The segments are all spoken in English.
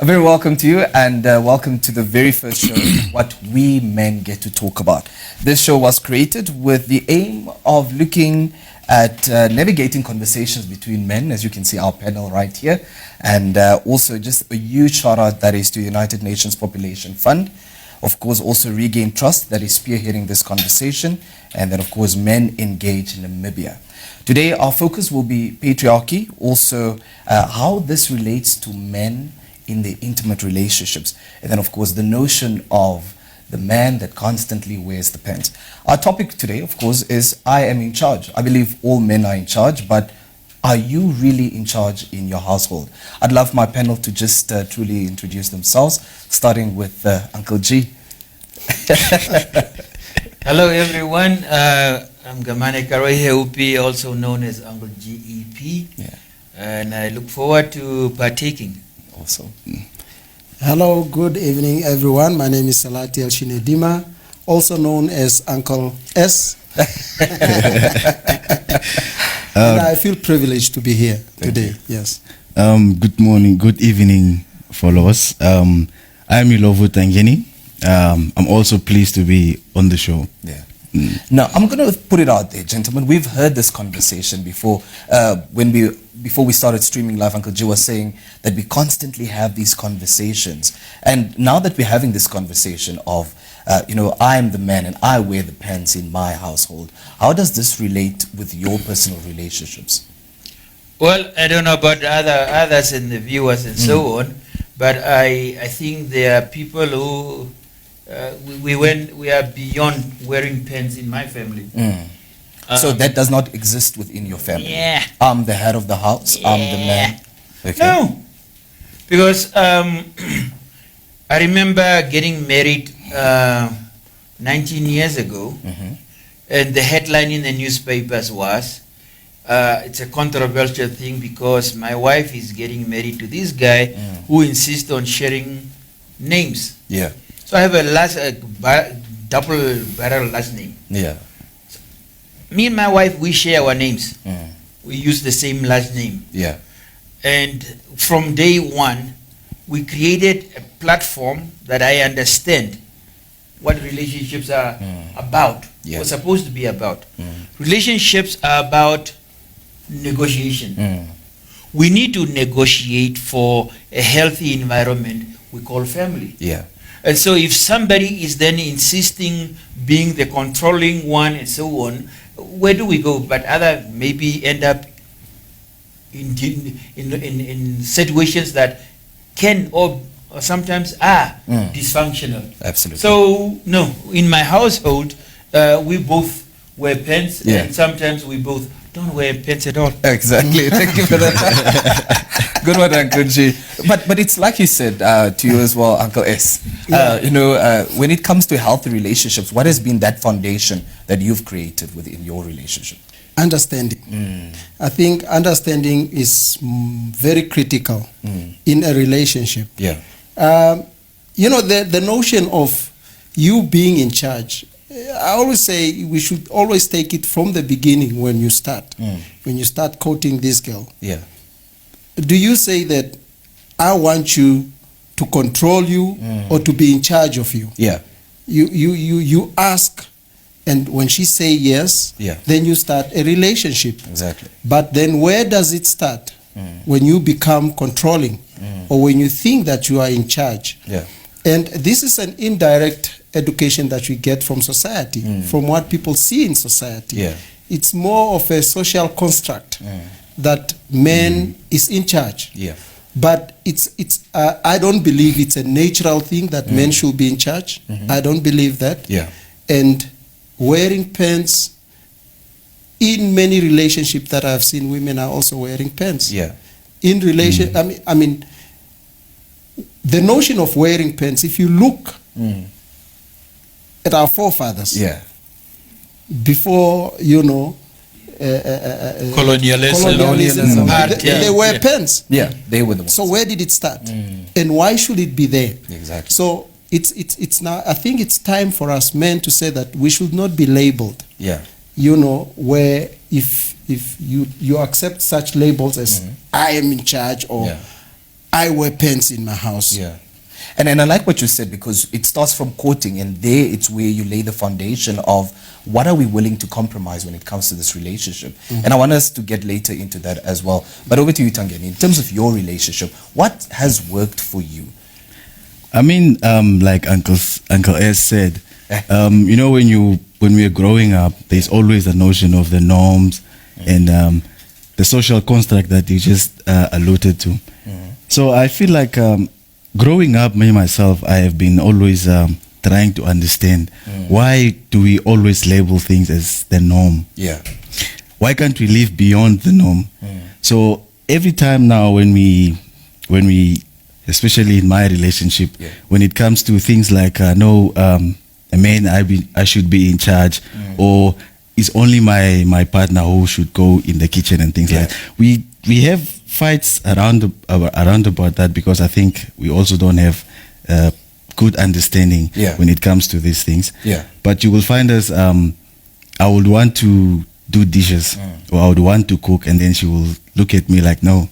very welcome to you, and welcome to the very first show, What We Men Get to Talk About. This show was created with the aim of looking at navigating conversations between men, as you can see our panel right here, and also just a huge shout out that is to United Nations Population Fund. Of course, also Regain Trust that is spearheading this conversation, and then of course Men Engage in Namibia. Today our focus will be patriarchy, also how this relates to men in their intimate relationships, and then of course the notion of the man that constantly wears the pants. Our topic today, of course, is I am in charge. I believe all men are in charge, but are you really in charge in your household? I'd love my panel to just truly introduce themselves, starting with Uncle G. Hello everyone, I'm Gamane Karohe Upi, also known as Uncle GEP, and I look forward to partaking. Also. Hello, good evening everyone. My name is Salati El-Shinedima, also known as Uncle S. And I feel privileged to be here today. Yes. Good morning, good evening, followers. I'm Ilovo Tangeni. I'm also pleased to be on the show. Yeah. Now, I'm going to put it out there, gentlemen. We've heard this conversation before. Before we started streaming live, Uncle G was saying that we constantly have these conversations. And now that we're having this conversation of, I'm the man and I wear the pants in my household, how does this relate with your personal relationships? Well, I don't know about others and the viewers and so on, but I think there are people who we are beyond wearing pants in my family. So that does not exist within your family? Yeah. I'm the head of the house, I'm the man. Okay. No, because I remember getting married 19 years ago, and the headline in the newspapers was, it's a controversial thing because my wife is getting married to this guy who insists on sharing names. Yeah. So I have a double barrel last name. Yeah. So me and my wife, we share our names. We use the same last name. Yeah. And from day one, we created a platform that I understand what relationships are about, Yeah. or supposed to be about. Relationships are about negotiation. We need to negotiate for a healthy environment we call family. Yeah. And so if somebody is then insisting being the controlling one and so on, where do we go? But other maybe end up in situations that can or sometimes are dysfunctional. Absolutely. So no, in my household, we both wear pants, and sometimes we both don't wear pants at all. Exactly. Thank you for that. Good one, Uncle G. But it's like you said to you as well, Uncle S. When it comes to healthy relationships, what has been that foundation that you've created within your relationship? Understanding. I think understanding is very critical in a relationship. Yeah. The notion of you being in charge, I always say we should always take it from the beginning when you start. When you start courting this girl. Yeah. Do you say that I want you to control you or to be in charge of you? Yeah. You ask, and when she say yes, then you start a relationship. Exactly. But then where does it start? When you become controlling or when you think that you are in charge. Yeah. And this is an indirect education that we get from society, from what people see in society. Yeah. It's more of a social construct that man is in charge. Yeah. But I don't believe it's a natural thing that men should be in charge. I don't believe that. Yeah. And wearing pants, in many relationships that I've seen, women are also wearing pants. Yeah. In relation, I mean, the notion of wearing pants, if you look at our forefathers, before, colonialism, they wear pants. Yeah, they were the ones. So where did it start? And why should it be there? Exactly. So it's now, I think it's time for us men to say that we should not be labeled. Yeah. Where if you accept such labels as I am in charge or I wear pants in my house. Yeah. And I like what you said, because it starts from courting, and there it's where you lay the foundation of what are we willing to compromise when it comes to this relationship. And I want us to get later into that as well. But over to you, Tangeni. In terms of your relationship, what has worked for you? I mean, like Uncle S said, you know, when we are growing up, there's always the notion of the norms and the social construct that you just alluded to. So I feel like growing up, myself, I have been always trying to understand why do we always label things as the norm? Yeah. Why can't we live beyond the norm? So every time now when we, especially in my relationship, when it comes to things like no, a man, I should be in charge, or it's only my partner who should go in the kitchen and things like that. We have fights around about that, because I think we also don't have good understanding when it comes to these things. But you will find us, I would want to do dishes, or I would want to cook, and then she will look at me like, no,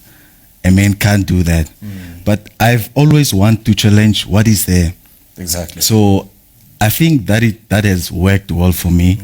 a man can't do that. But I've always want to challenge what is there. Exactly. So I think that has worked well for me.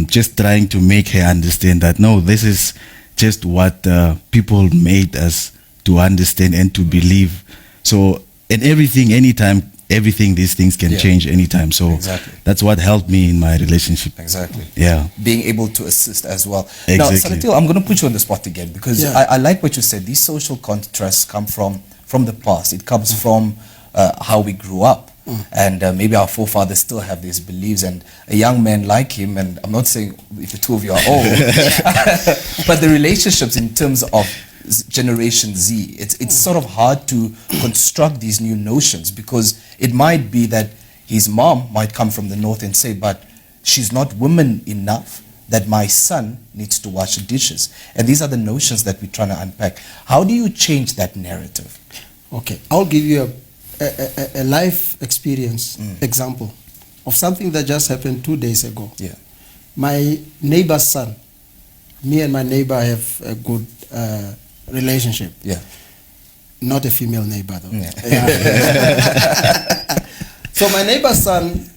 Just trying to make her understand that no, this is just what people made us to understand and to believe. So, and everything, anytime, everything, these things can change anytime. So that's what helped me in my relationship. Exactly. Yeah. Being able to assist as well. Exactly. Now, Salatil, I'm going to put you on the spot again, because I like what you said. These social contrasts come from the past. It comes from how we grew up. And maybe our forefathers still have these beliefs, and a young man like him, and I'm not saying if the two of you are old, but the relationships in terms of Generation Z, it's sort of hard to construct these new notions, because it might be that his mom might come from the north and say, but she's not woman enough that my son needs to wash the dishes. And these are the notions that we're trying to unpack. How do you change that narrative? Okay, I'll give you a life experience example of something that just happened 2 days ago. My neighbor's son, me and my neighbor have a good relationship. Not a female neighbor though. So my neighbor's son,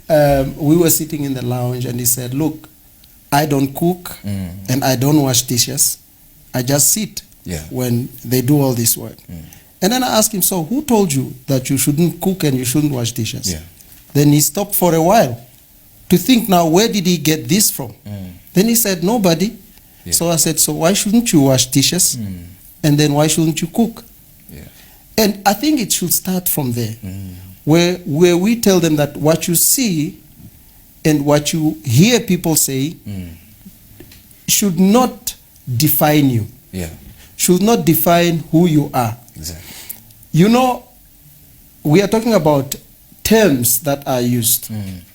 we were sitting in the lounge, and he said, look, I don't cook and I don't wash dishes. I just sit when they do all this work. And then I asked him, so who told you that you shouldn't cook and you shouldn't wash dishes? Then he stopped for a while to think, now where did he get this from? Then he said, nobody. So I said, so why shouldn't you wash dishes? And then why shouldn't you cook? And I think it should start from there, where we tell them that what you see and what you hear people say should not define you, should not define who you are. Exactly. You know, we are talking about terms that are used.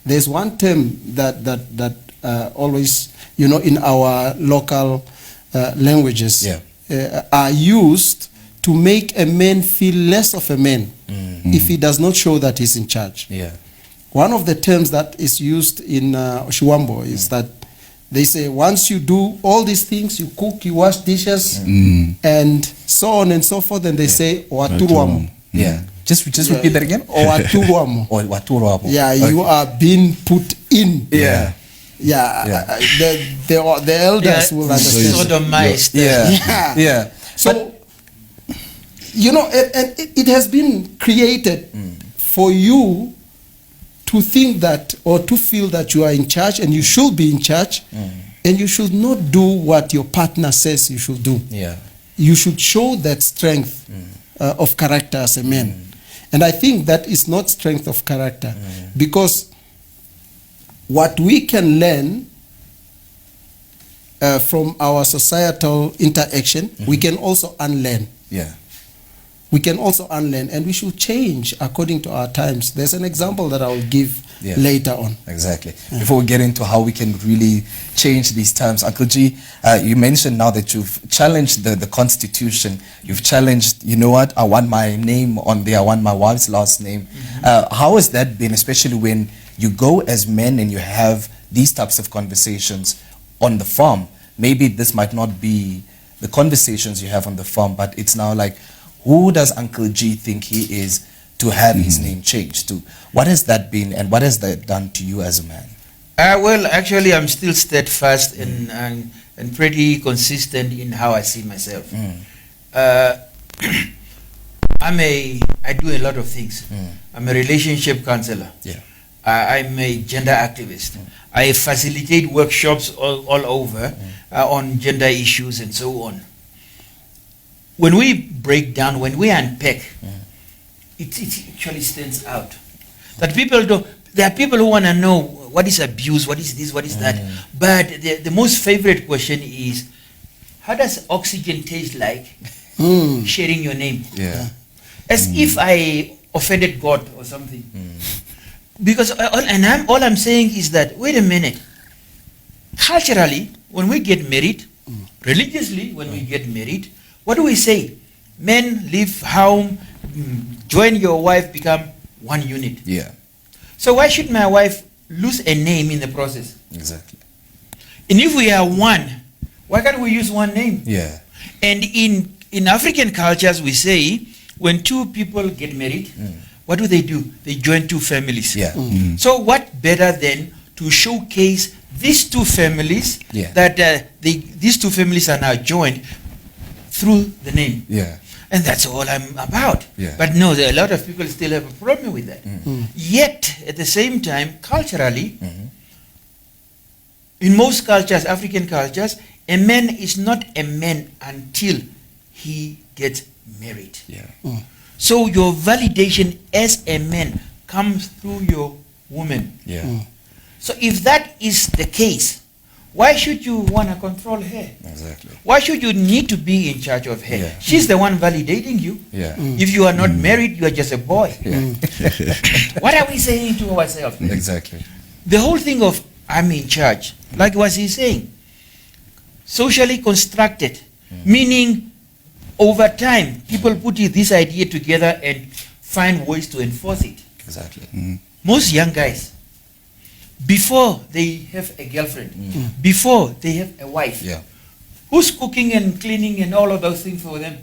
There's one term that always, you know, in our local languages are used to make a man feel less of a man if he does not show that he's in charge. One of the terms that is used in Oshiwambo is that they say, once you do all these things, you cook, you wash dishes, and so on and so forth, and they say, Waturuamo. Just repeat that again. Waturuamo. Waturuamo. You are being put in. The elders will understand. Sodomized. So, you know, and it has been created for you to think that, or to feel that you are in charge, and you should be in charge, and you should not do what your partner says you should do. You should show that strength of character as a man. And I think that is not strength of character, because what we can learn from our societal interaction, we can also unlearn. We can also unlearn, and we should change according to our times. There's an example that I will give later on. Exactly. Before we get into how we can really change these times, Uncle G, you mentioned now that you've challenged the Constitution. You've challenged, you know what, I want my name on there, I want my wife's last name. How has that been, especially when you go as men and you have these types of conversations on the farm? Maybe this might not be the conversations you have on the farm, but it's now like, Who does Uncle G think he is to have his name changed to? What has that been, and what has that done to you as a man? Well, actually, I'm still steadfast and pretty consistent in how I see myself. I do a lot of things. I'm a relationship counselor. Yeah. I'm a gender activist. I facilitate workshops all over on gender issues and so on. When we break down, when we unpack, it actually stands out. That people don't. There are people who want to know what is abuse, what is this, what is that. But the most favorite question is, how does oxygen taste like? Sharing your name. Yeah. As if I offended God or something. Because all I'm saying is that, wait a minute. Culturally, when we get married, religiously, when we get married, what do we say? Men leave home, join your wife, become one unit. Yeah. So why should my wife lose a name in the process? Exactly. And if we are one, why can't we use one name? Yeah. And in African cultures, we say, when two people get married, what do? They join two families. Yeah. So what better than to showcase these two families, that these two families are now joined through the name. Yeah. And that's all I'm about. Yeah. But no, a lot of people still have a problem with that. Yet, at the same time, culturally, in most cultures, African cultures, a man is not a man until he gets married. Yeah. So your validation as a man comes through your woman. Yeah. So if that is the case, why should you want to control her? Exactly. Why should you need to be in charge of her? Yeah. She's the one validating you. Yeah. If you are not married, you are just a boy. Yeah. What are we saying to ourselves? Exactly. The whole thing of I'm in charge, like what he's saying, socially constructed, meaning over time, people put this idea together and find ways to enforce it. Exactly. Most young guys, before they have a girlfriend, before they have a wife, who's cooking and cleaning and all of those things for them?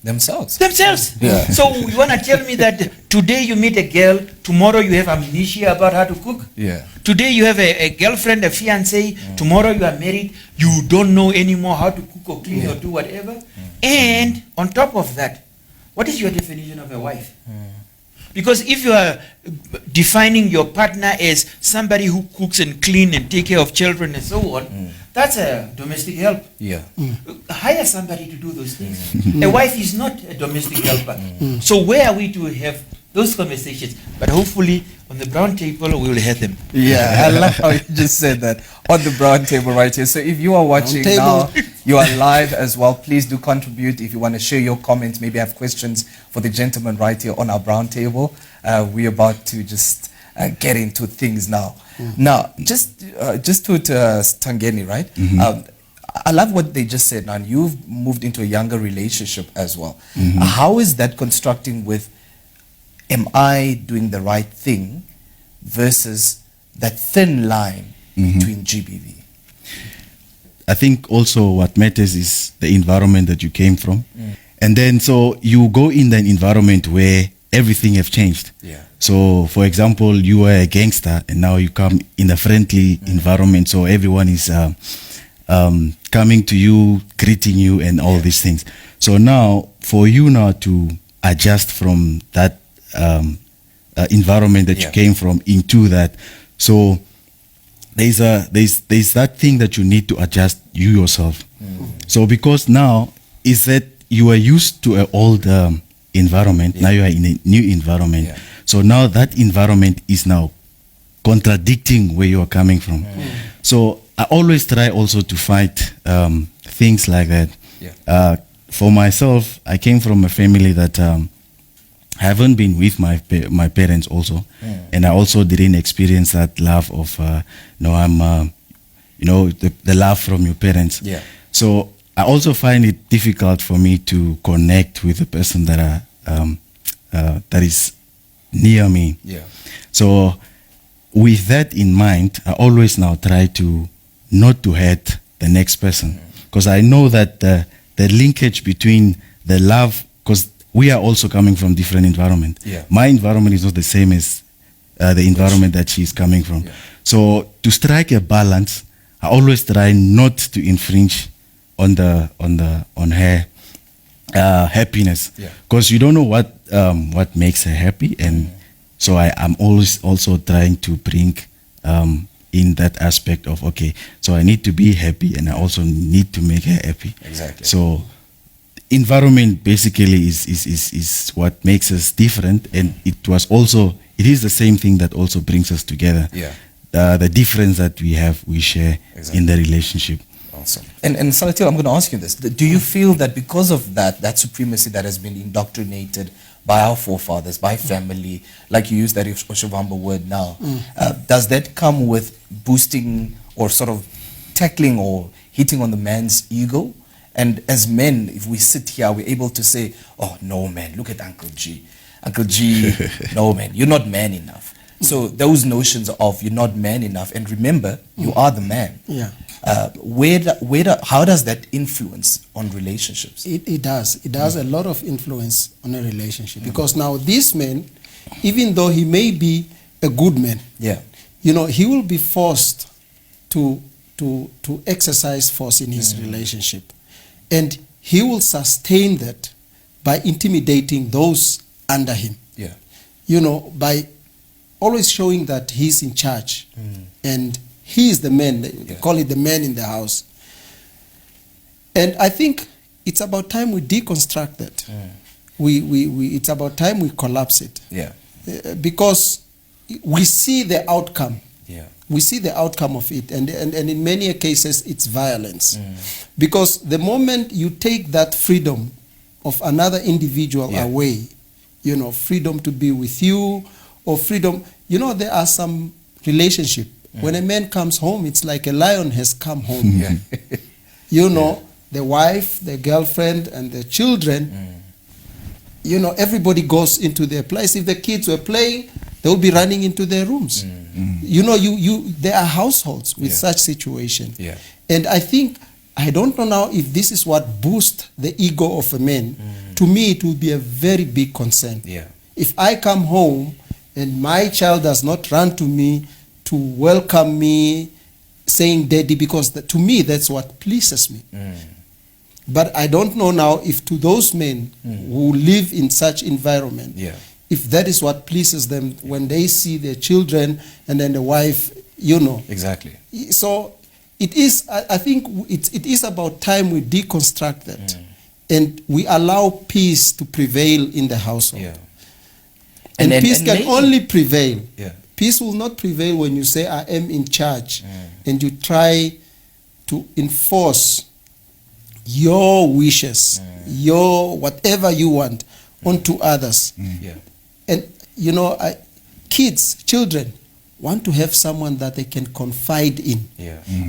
Themselves. Themselves. Yeah. So you want to tell me that today you meet a girl, tomorrow you have amnesia about how to cook? Yeah. Today you have a girlfriend, a fiancé, tomorrow you are married, you don't know anymore how to cook or clean or do whatever. And on top of that, what is your definition of a wife? Because if you are defining your partner as somebody who cooks and clean and take care of children and so on, that's a domestic help. Yeah. Hire somebody to do those things. A wife is not a domestic helper. So where are we to have those conversations? But hopefully on the brown table we will have them. Yeah, I love how you just said that. On the brown table right here. So if you are watching now, you are live as well. Please do contribute. If you want to share your comments, maybe have questions for the gentleman right here on our brown table. We're about to just get into things now. Now, just to Tangeni, right? I love what they just said. Now, you've moved into a younger relationship as well. How is that constructing with, am I doing the right thing versus that thin line between GBV? I think also what matters is the environment that you came from. And then so you go in an environment where everything have changed. Yeah. So for example, you were a gangster and now you come in a friendly environment. So everyone is coming to you, greeting you and all these things. So now for you now to adjust from that environment that you came from into that. So there's that thing that you need to adjust you yourself. So because now is that you are used to an old environment, now you are in a new environment. So now that environment is now contradicting where you are coming from. So I always try also to fight things like that. For myself, I came from a family that haven't been with my parents also, and I also didn't experience that love of the love from your parents. So I also find it difficult for me to connect with a person that that is near me. So with that in mind, I always now try to not to hurt the next person, because I know that the linkage between the love, because we are also coming from different environment. Yeah. My environment is not the same as the environment that she's coming from. Yeah. So to strike a balance, I always try not to infringe on her happiness, because you don't know what makes her happy, and so I'm always also trying to bring in that aspect of, okay, so I need to be happy and I also need to make her happy. Exactly. So environment basically is what makes us different, and it is the same thing that also brings us together. Yeah. The difference that we share in the relationship. Awesome. And Salatil, I'm going to ask you this. Do you feel that because of that supremacy that has been indoctrinated by our forefathers, by family, like you use that Oshovamba word now, does that come with boosting or sort of tackling or hitting on the man's ego? And as men, if we sit here, we're able to say, oh, no, man, look at Uncle G. Uncle G, no, man, you're not man enough. So those notions of you're not man enough, and remember, you are the man. Yeah. How does that influence on relationships? It does. It does a lot of influence on a relationship, because now this man, even though he may be a good man, he will be forced to exercise force in his relationship, and he will sustain that by intimidating those under him. By always showing that he's in charge and he is the man. They call it the man in the house. And I think it's about time we deconstruct that. It's about time we collapse it. Because we see the outcome. We see the outcome of it, and in many cases it's violence. Because the moment you take that freedom of another individual away, freedom to be with you, or freedom, there are some relationship. When a man comes home, it's like a lion has come home. The wife, the girlfriend, and the children, everybody goes into their place. If the kids were playing, they'll be running into their rooms. There are households with such situation. And I don't know now if this is what boosts the ego of a man. To me, it will be a very big concern. If I come home and my child does not run to me to welcome me, saying daddy, because to me that's what pleases me. But I don't know now if to those men who live in such environment, if that is what pleases them when they see their children and then the wife, Exactly. So it is, I think it is about time we deconstruct that and we allow peace to prevail in the household. And peace can only prevail. Peace will not prevail when you say, I am in charge, and you try to enforce your wishes, your whatever you want onto others. And, children want to have someone that they can confide in.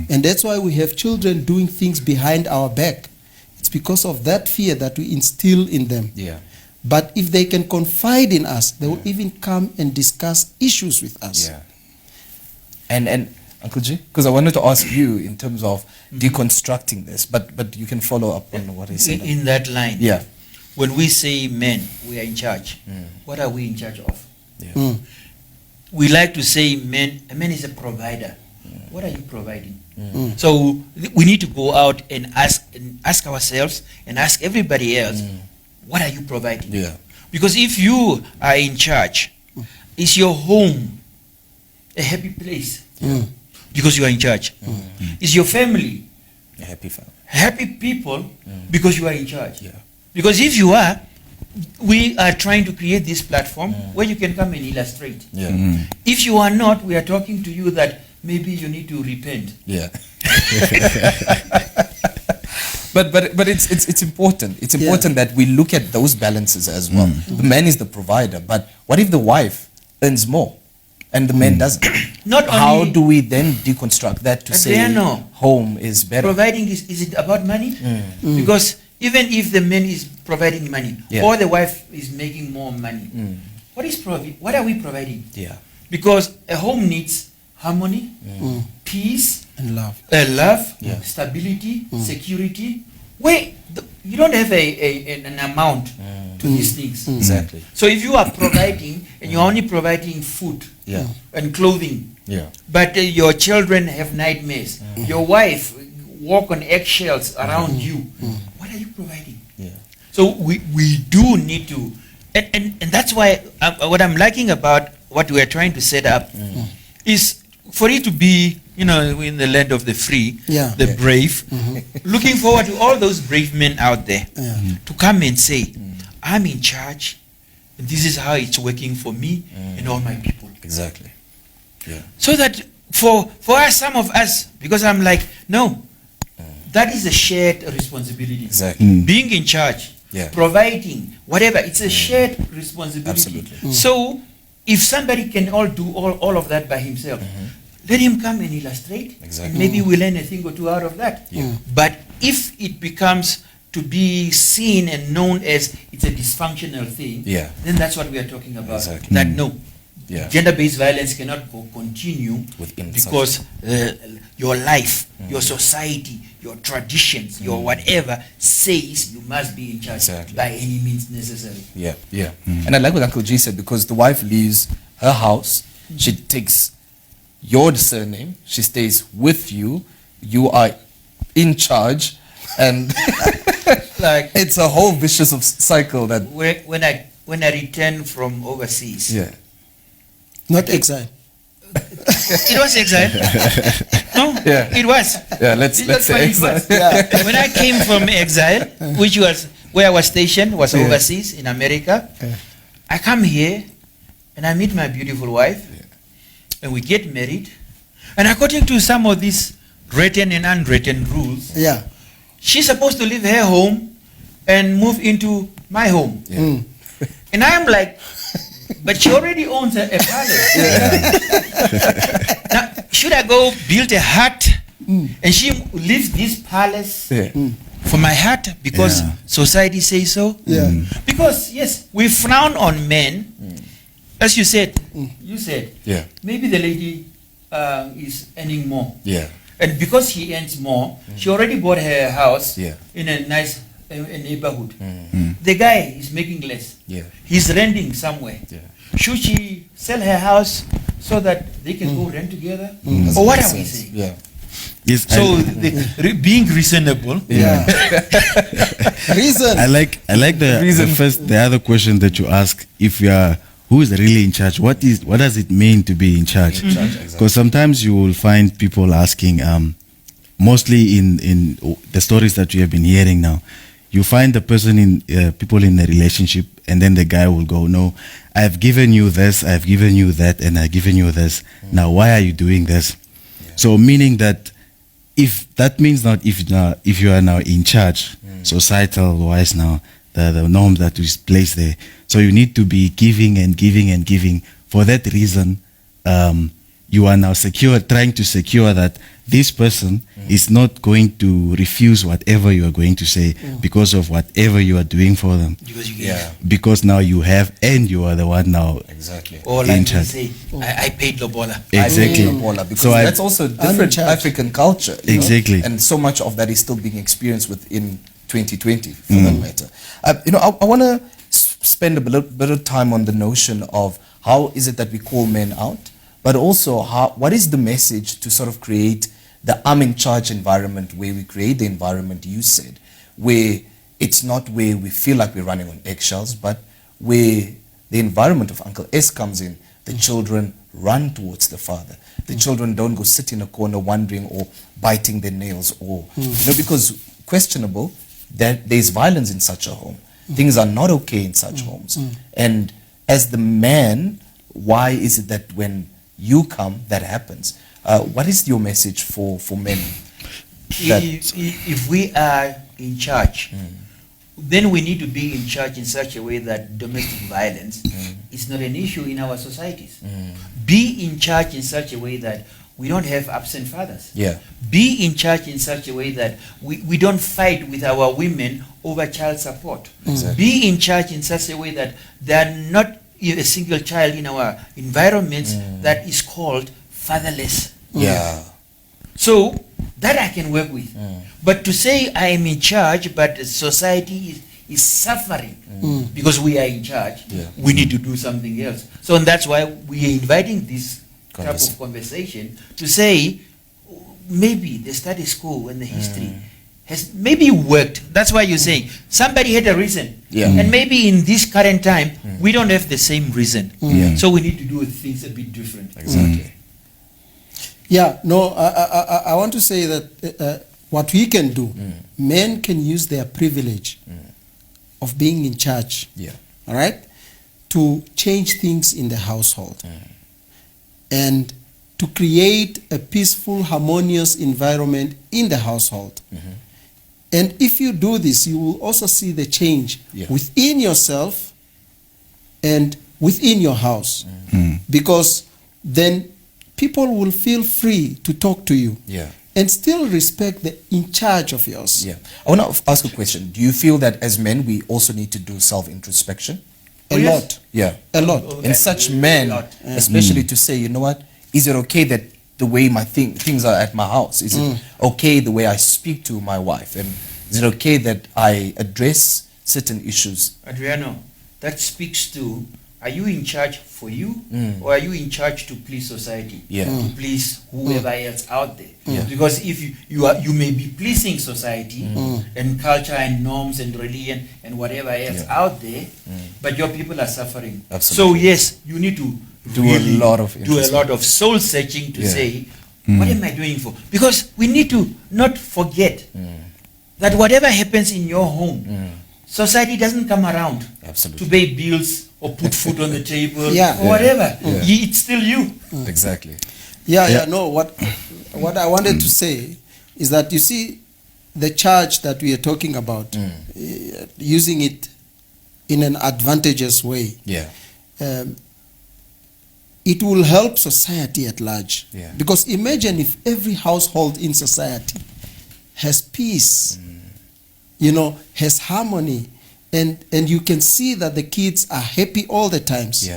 And that's why we have children doing things behind our back. It's because of that fear that we instill in them. But if they can confide in us, they will even come and discuss issues with us. And Uncle G, because I wanted to ask you in terms of deconstructing this, but you can follow up on what I said. In that line, when we say men, we are in charge. What are we in charge of? We like to say a man is a provider. What are you providing? So we need to go out and ask ourselves and ask everybody else, what are you providing? Because if you are in charge, is your home a happy place? Because you are in charge. Is your family a happy family? Happy people because you are in charge? Because if you are, we are trying to create this platform where you can come and illustrate. If you are not, we are talking to you that maybe you need to repent. But it's important. It's important that we look at those balances as well. The man is the provider, but what if the wife earns more and the man doesn't? How do we then deconstruct that to say home is better? Providing is it about money? Because even if the man is providing money or the wife is making more money, what are we providing? Because a home needs harmony, peace, and love, stability, security. You don't have an amount to these things. Exactly. So if you are providing and you're only providing food and clothing, but your children have nightmares, your wife walk on eggshells around you, what are you providing? So we do need to, and that's why what I'm liking about what we're trying to set up is for it to be, you know, in the land of the free, the brave, looking forward to all those brave men out there to come and say, I'm in charge, and this is how it's working for me and all my people. Exactly. Yeah. So that for us, some of us, because I'm like, no, that is a shared responsibility. Exactly. Being in charge, providing, whatever, it's a shared responsibility. Absolutely. So if somebody can do all of that by himself, let him come and illustrate. Exactly. And maybe we'll learn a thing or two out of that. But if it becomes to be seen and known as it's a dysfunctional thing, then that's what we are talking about. Exactly. That no, gender-based violence cannot continue because your life, your society, your traditions, your whatever says you must be in charge by any means necessary. And I like what Uncle G said, because the wife leaves her house, she takes your surname, she stays with you, you are in charge, and like it's a whole vicious cycle that when I return from overseas, not exile. It was exile. No, it was. Let's say exile. When I came from exile, which was where I was stationed, was overseas in America, I come here and I meet my beautiful wife, and we get married, and according to some of these written and unwritten rules, she's supposed to leave her home and move into my home. And I'm like, but she already owns a palace. Now, should I go build a hut and she leaves this palace for my hut because society says so? Because yes, we frown on men. As you said, maybe the lady is earning more. And because she earns more, she already bought her house in a nice neighborhood. The guy is making less. He's renting somewhere. Should she sell her house so that they can go rent together? Or what are we saying? Yes, so being reasonable. Reason. I like the other question that you ask. If you are, who is really in charge? What does it mean to be in charge? Because sometimes you will find people asking, mostly in the stories that you have been hearing now, you find the person in people in a relationship, and then the guy will go, no, I've given you this, I've given you that, and I've given you this. Now why are you doing this? So meaning that if that means not if you are now in charge, societal wise now, the norms that is placed there. So you need to be giving and giving and giving. For that reason, you are now trying to secure that this person is not going to refuse whatever you are going to say because of whatever you are doing for them. Because now you have, and you are the one now or like you say, I paid Lobola. Exactly. Because so that's also different African culture. Exactly. And so much of that is still being experienced within 2020, for that matter. I want to spend a bit of time on the notion of how is it that we call men out, but also what is the message to sort of create the I'm in charge environment, where we create the environment you said, where it's not where we feel like we're running on eggshells, but where the environment of Uncle S comes in, the children run towards the father. The children don't go sit in a corner wondering or biting their nails or, because questionable that there's violence in such a home. Things are not okay in such homes. And as the man, why is it that when you come, that happens? What is your message for men? If we are in charge, then we need to be in charge in such a way that domestic violence is not an issue in our societies. Be in charge in such a way that we don't have absent fathers. Be in charge in such a way that we don't fight with our women over child support. Be in charge in such a way that there are not a single child in our environments that is called fatherless. So that I can work with. But to say I am in charge, but society is suffering because we are in charge, Yeah. we need to do something else. So and that's why we are inviting this type of conversation to say maybe the status quo and the history has maybe worked. That's why you're saying somebody had a reason. Yeah. And maybe in this current time, we don't have the same reason. Yeah. So we need to do things a bit different. Exactly. Yeah, no, I want to say that what we can do, men can use their privilege of being in charge, Yeah. all right, to change things in the household and to create a peaceful, harmonious environment in the household. And if you do this, you will also see the change within yourself and within your house. Because then people will feel free to talk to you and still respect the in charge of yours. Yeah. I want to ask a question. Do you feel that as men, we also need to do self-introspection? A lot. Yeah. A lot. And such men, especially to say, you know what, is it okay that the way my things are at my house? Is it okay the way I speak to my wife? And is it okay that I address certain issues? Adriano, that speaks to, are you in charge for you or are you in charge to please society? To please whoever else out there? Because if you may be pleasing society and culture and norms and religion and whatever else out there, but your people are suffering. Absolutely. So yes, you need to Do a lot of soul searching to say, what am I doing for? Because we need to not forget that whatever happens in your home, society doesn't come around to pay bills or put food on the table or whatever. It's still you. Exactly. No, what I wanted to say is that, you see, the charge that we are talking about, using it in an advantageous way, it will help society at large. Because imagine if every household in society has peace, has harmony, and you can see that the kids are happy all the times.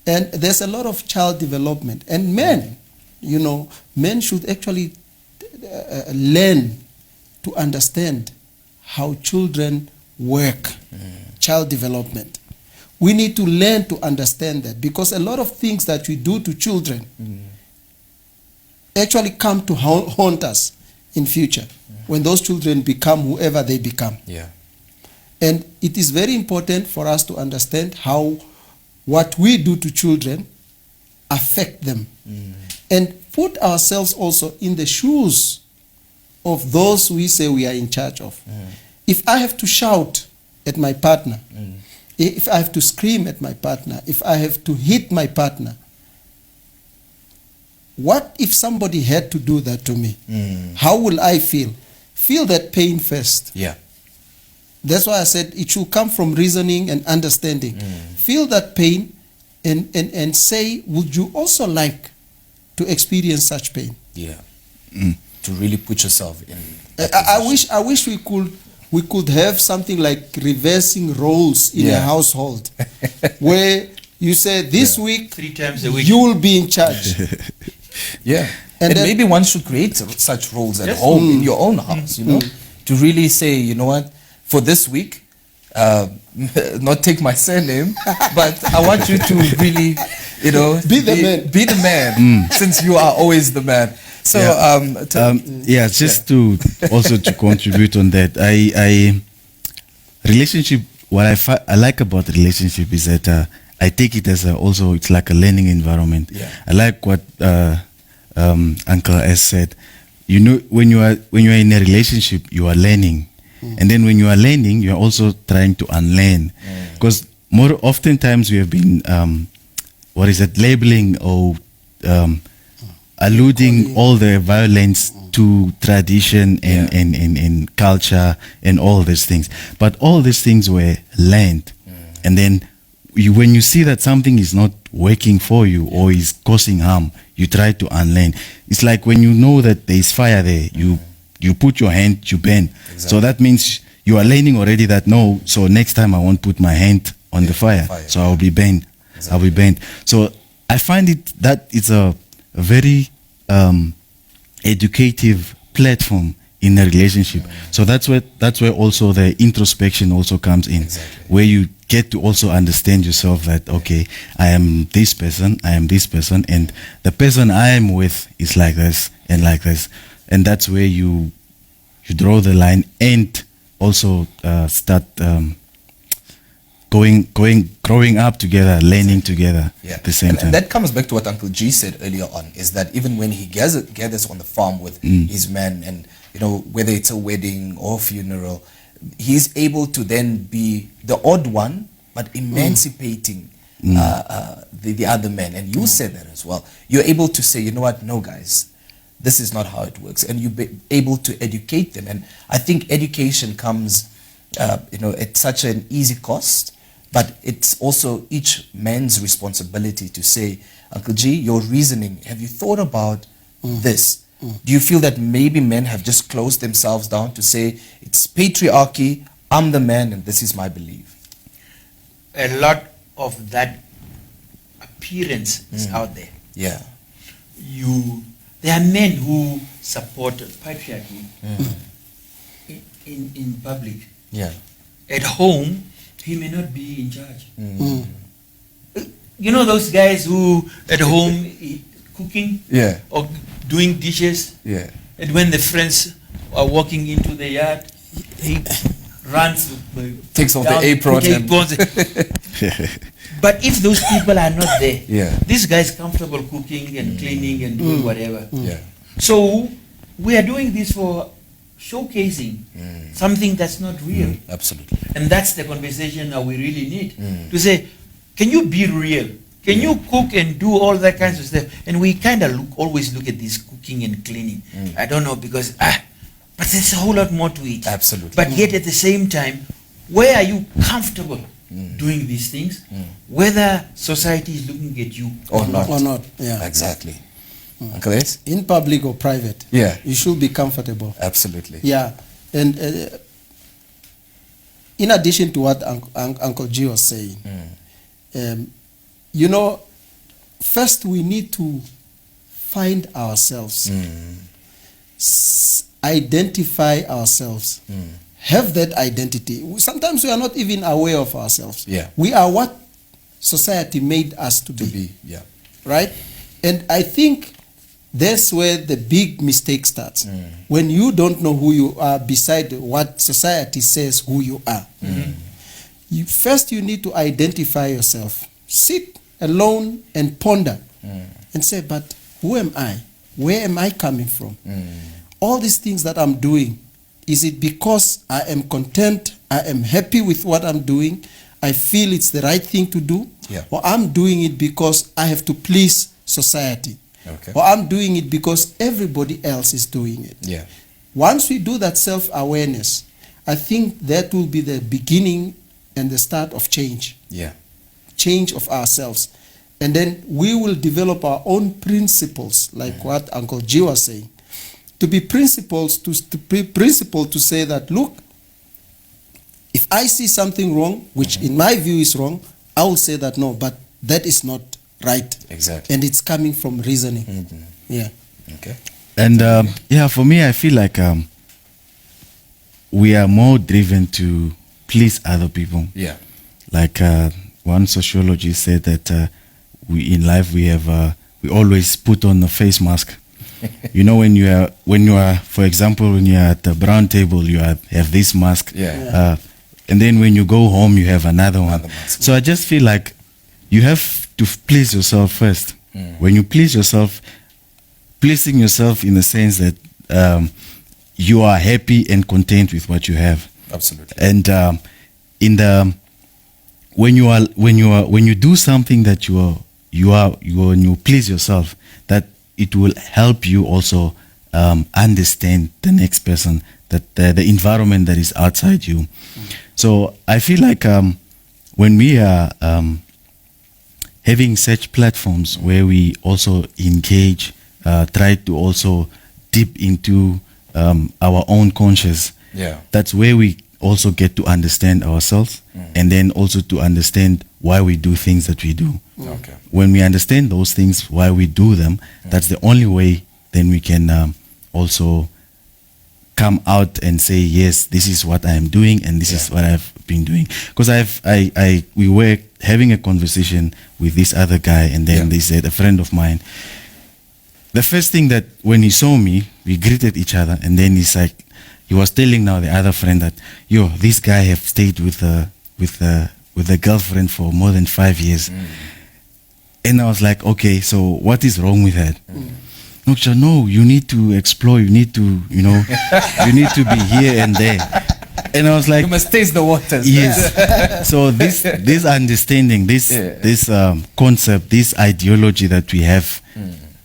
And there's a lot of child development. And men, men should actually learn to understand how children work, child development. We need to learn to understand that, because a lot of things that we do to children actually come to haunt us in future when those children become whoever they become. And it is very important for us to understand how what we do to children affect them, and put ourselves also in the shoes of those we say we are in charge of. If I have to shout at my partner, if I have to scream at my partner, if I have to hit my partner, what if somebody had to do that to me? How will I feel? Feel that pain first. That's why I said it should come from reasoning and understanding. Feel that pain and say, would you also like to experience such pain? To really put yourself in. I wish we could have something like reversing roles in a household, where you say this week 3 times a week you will be in charge. And maybe one should create such roles at home, in your own house, to really say, you know what, for this week, not take my surname, but I want you to really, be the man. Be the man, since you are always the man. So, just to also to contribute on that, relationship. What I like about relationship is that I take it as also it's like a learning environment. I like what Uncle S said. When you are in a relationship, you are learning, and then when you are learning, you are also trying to unlearn, because more oftentimes we have been labeling or alluding all the violence to tradition and culture and all these things. But all these things were learned. And then when you see that something is not working for you or is causing harm, you try to unlearn. It's like when you know that there is fire there, you put your hand, you burn. So that means you are learning already that no, so next time I won't put my hand on the fire. So I'll be burned. I'll be burned. So I find it's a very educative platform in a relationship. So that's where also the introspection also comes in, where you get to also understand yourself that, okay, I am this person, and the person I am with is like this and like this. And that's where you draw the line and also start growing up together, learning together at the same time. And that comes back to what Uncle G said earlier on, is that even when he gathers on the farm with his men, and whether it's a wedding or funeral, he's able to then be the odd one, but emancipating the other men. And you said that as well. You're able to say, you know what, no guys, this is not how it works. And you're able to educate them. And I think education comes, at such an easy cost, but it's also each man's responsibility to say, Uncle G, your reasoning, have you thought about this? Do you feel that maybe men have just closed themselves down to say, it's patriarchy, I'm the man, and this is my belief? A lot of that appearance is out there. Yeah. There are men who support patriarchy in public. Yeah. At home, he may not be in charge. You know those guys who at home cooking or doing dishes? Yeah. And when the friends are walking into the yard, he runs, takes off the apron. But if those people are not there, this guy is comfortable cooking and cleaning and doing whatever. Yeah. So we are doing this for showcasing something that's not real. Absolutely. And that's the conversation that we really need. To say, can you be real? Can you cook and do all that kinds of stuff? And we kind of always look at this cooking and cleaning. I don't know, because but there's a whole lot more to it. Absolutely. But yet at the same time, where are you comfortable doing these things? Whether society is looking at you or not. Yeah. Exactly. Uncle Ace? In public or private, you should be comfortable. Absolutely. Yeah. And in addition to what Uncle G was saying, first we need to find ourselves, identify ourselves, have that identity. Sometimes we are not even aware of ourselves. Yeah. We are what society made us to be. Yeah. Right? And I think that's where the big mistake starts. When you don't know who you are beside what society says who you are. First you need to identify yourself. Sit alone and ponder and say, but who am I? Where am I coming from? All these things that I'm doing, is it because I am content, I am happy with what I'm doing, I feel it's the right thing to do? Or I'm doing it because I have to please society? Or I'm doing it because everybody else is doing it? Once we do that self-awareness, I think that will be the beginning and the start of change. Change of ourselves. And then we will develop our own principles, like what Uncle G was saying. To be principled to say that, look, if I see something wrong, which in my view is wrong, I will say that no, but that is not right. Exactly. And it's coming from reasoning. Yeah. Okay. And for me, I feel like we are more driven to please other people. Yeah. Like one sociologist said that we in life we always put on a face mask. When you are, for example, when you are at the brown table, you have this mask. And then when you go home, you have another one. So I just feel like you have to please yourself first. When you please yourself, pleasing yourself in the sense that you are happy and content with what you have. Absolutely. And when you do something that when you please yourself, that it will help you also understand the next person, that the environment that is outside you. So I feel like when we are having such platforms where we also engage, try to also dip into our own conscious, that's where we also get to understand ourselves, and then also to understand why we do things that we do. When we understand those things, why we do them, that's the only way then we can also come out and say, yes, this is what I am doing and this is what I've been doing. Because we were having a conversation with this other guy, and then they said, a friend of mine, the first thing that when he saw me, we greeted each other, and then he's like, he was telling now the other friend that, yo, this guy have stayed with a girlfriend for more than 5 years. And I was like, okay, so what is wrong with that? No, you need to explore, you need to, you know, you need to be here and there. And I was like, you must taste the waters. Yes. So this understanding, this concept, this ideology that we have,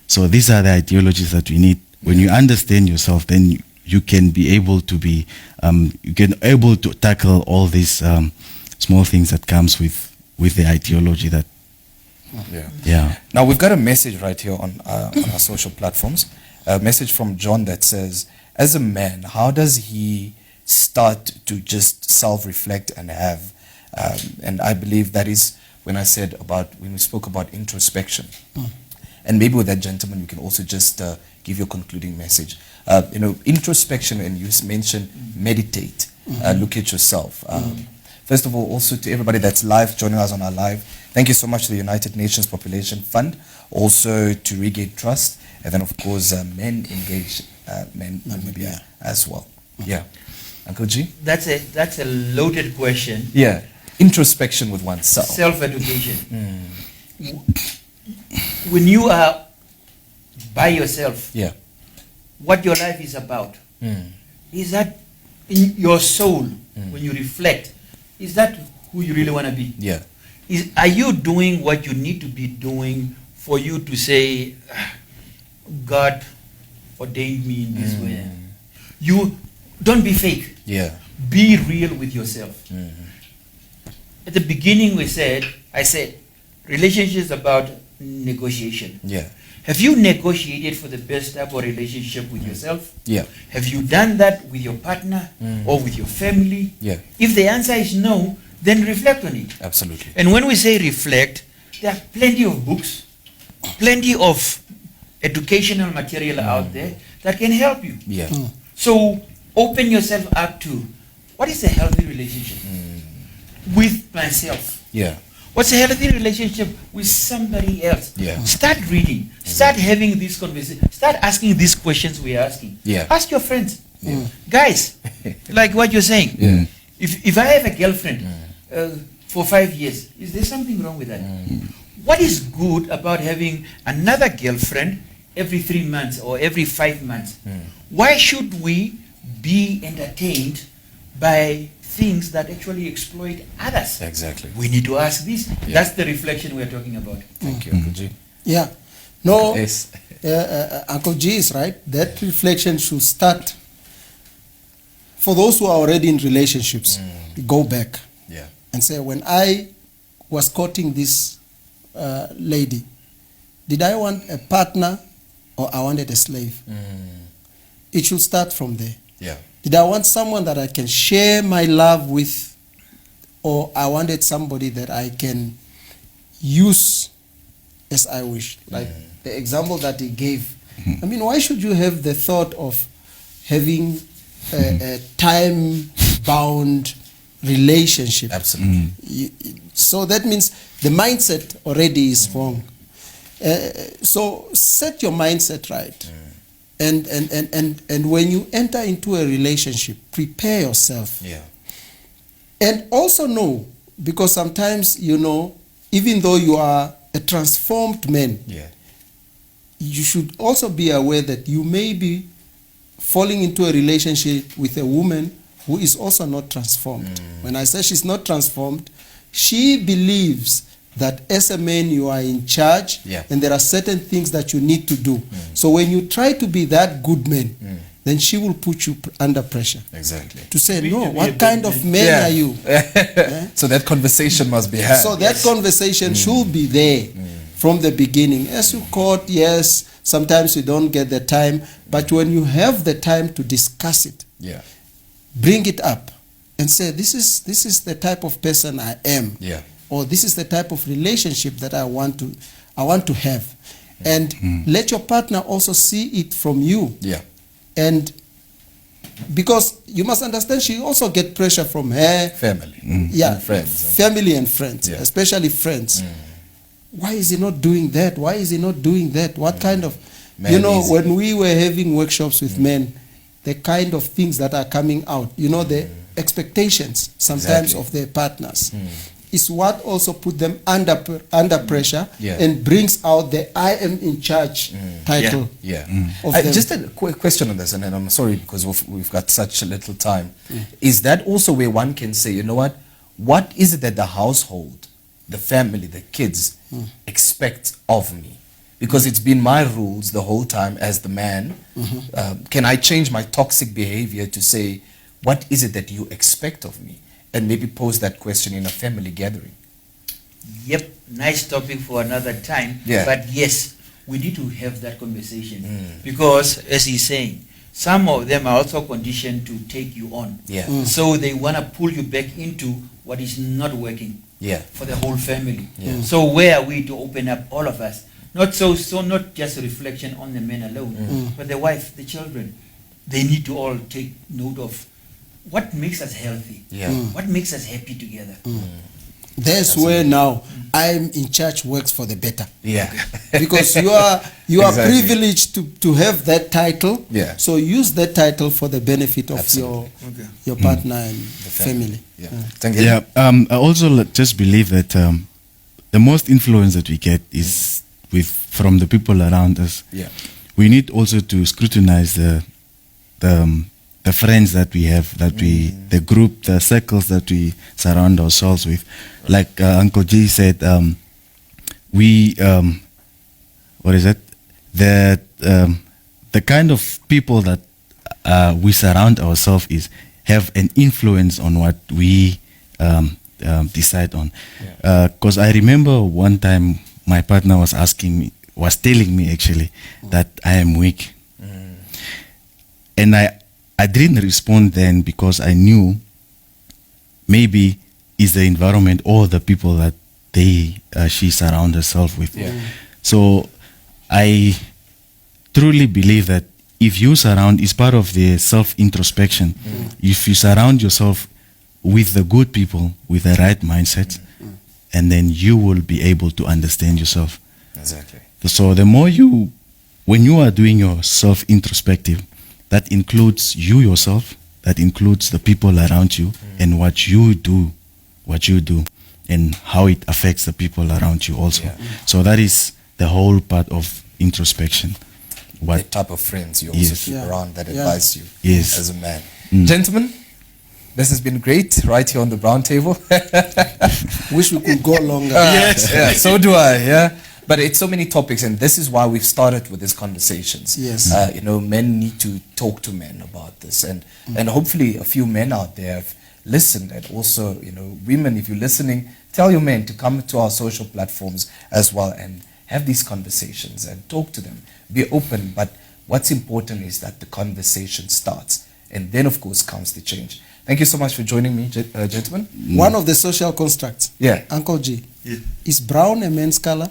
so these are the ideologies that we need. When you understand yourself, then you can be able to be, you can able to tackle all these small things that comes with the ideology that. Yeah. Now we've got a message right here on our social platforms. A message from John that says, as a man, how does he start to just self-reflect and have, and I believe that is when we spoke about introspection. And maybe with that, gentleman, you can also just give your concluding message. Introspection, and you mentioned meditate, look at yourself. First of all, also to everybody that's live, joining us on our live, thank you so much to the United Nations Population Fund, also to Regate Trust, and then of course Men Engage, Men Namibia as well. Yeah. Uncle G? That's a loaded question. Yeah. Introspection with oneself. Self-education. When you are by yourself, what your life is about, is that in your soul, when you reflect, is that who you really want to be? Yeah. Are you doing what you need to be doing for you to say, God ordained me in this way? You don't be fake. Yeah. Be real with yourself. At the beginning I said, relationship is about negotiation. Yeah. Have you negotiated for the best type of relationship with yourself? Yeah. Have you done that with your partner or with your family? Yeah. If the answer is no, then reflect on it. Absolutely. And when we say reflect, there are plenty of books, plenty of educational material out there that can help you. Yeah. So open yourself up to what is a healthy relationship with myself? Yeah. What's a healthy relationship with somebody else? Yeah. Start reading. Start having these conversations. Start asking these questions we're asking. Yeah. Ask your friends. Guys, like what you're saying. Yeah. If I have a girlfriend for 5 years, is there something wrong with that? What is good about having another girlfriend every 3 months or every 5 months? Why should we be entertained by things that actually exploit others? Exactly. We need to ask this. That's the reflection we're talking about. Thank you, Uncle G. Yeah. No, Yes. Uncle G is right. That reflection should start for those who are already in relationships. Go back and say, when I was courting this lady, did I want a partner or I wanted a slave? It should start from there. Yeah. Did I want someone that I can share my love with, or I wanted somebody that I can use as I wish? Like the example that he gave. I mean, why should you have the thought of having a time-bound relationship? Absolutely. So that means the mindset already is wrong. So set your mindset right. And when you enter into a relationship, prepare yourself. Yeah. And also know, because sometimes, even though you are a transformed man, you should also be aware that you may be falling into a relationship with a woman who is also not transformed. When I say she's not transformed, she believes that as a man you are in charge, and there are certain things that you need to do. So when you try to be that good man, then she will put you under pressure. Exactly. To say, no, what kind of man are you? So that conversation must be had. So that conversation should be there from the beginning. As you court, yes, sometimes you don't get the time, but when you have the time to discuss it, bring it up and say, this is the type of person I am. Or this is the type of relationship that I want to have. And let your partner also see it from you. And because you must understand she also get pressure from her family, and friends, family and friends, Yeah. especially friends. Why is he not doing that? Why is he not doing that? What kind of, Man, you know, easy. when we were having workshops with men, the kind of things that are coming out, you know, the expectations sometimes Exactly. of their partners is what also put them under pressure Yeah. and brings out the I am in charge title. Yeah. Of them. Just a quick question on this, and then I'm sorry because we've got such a little time. Is that also where one can say, you know what is it that the household, the family, the kids expect of me? Because it's been my rules the whole time as the man. Can I change my toxic behavior to say, what is it that you expect of me? And maybe pose that question in a family gathering. Yep, nice topic for another time. Yeah. But yes, we need to have that conversation because, as he's saying, some of them are also conditioned to take you on. Yeah. So they want to pull you back into what is not working Yeah. for the whole family. Yeah. So where are we to open up all of us? Not so not just a reflection on the men alone, but the wife, the children. They need to all take note of what makes us healthy. Yeah. What makes us happy together. That's where now I'm in charge works for the better. Yeah. Because you are Exactly. privileged to have that title. Yeah. So use that title for the benefit of Absolutely. your partner and family. Yeah. Yeah. Thank you. Yeah, I also just believe that the most influence that we get is from the people around us. Yeah. We need also to scrutinize the friends that we have, the group, the circles that we surround ourselves with. Like Uncle G said, we what is it? The kind of people that we surround ourselves have an influence on what we decide on. Because I remember one time my partner was telling me actually that I am weak, and I didn't respond then because I knew maybe it's the environment or the people that she surrounds herself with. Yeah. So I truly believe that if you surround, it's part of the self-introspection. If you surround yourself with the good people, with the right mindset, and then you will be able to understand yourself. Exactly. So the more when you are doing your self-introspective, that includes you yourself, that includes the people around you, and what you do, and how it affects the people around you also. Yeah. So that is the whole part of introspection. The type of friends you also Yes. keep Yeah. around that Yeah. advise you Yes. as a man. Gentlemen, this has been great right here on the brown table. Wish we could go longer. Yes. Yeah, so do I, yeah. But it's so many topics, and this is why we've started with these conversations. Yes. Men need to talk to men about this, and hopefully a few men out there have listened, and also, women, if you're listening, tell your men to come to our social platforms as well and have these conversations and talk to them. Be open, but what's important is that the conversation starts, and then of course comes the change. Thank you so much for joining me, gentlemen. One of the social constructs. Yeah. Uncle G. Is brown a man's color?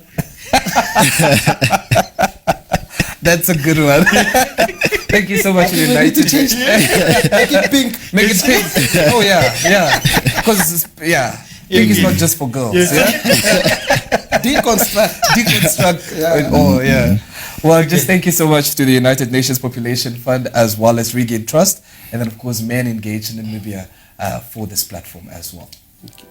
That's a good one. Thank you so much for We need uniting. to change Make it pink. Make it pink. Oh yeah. Because pink is not just for girls. Yeah. Deconstruct. Yeah. Oh yeah. Well, just thank you so much to the United Nations Population Fund as well as Regain Trust, and then of course Men Engaged in Namibia for this platform as well. Okay.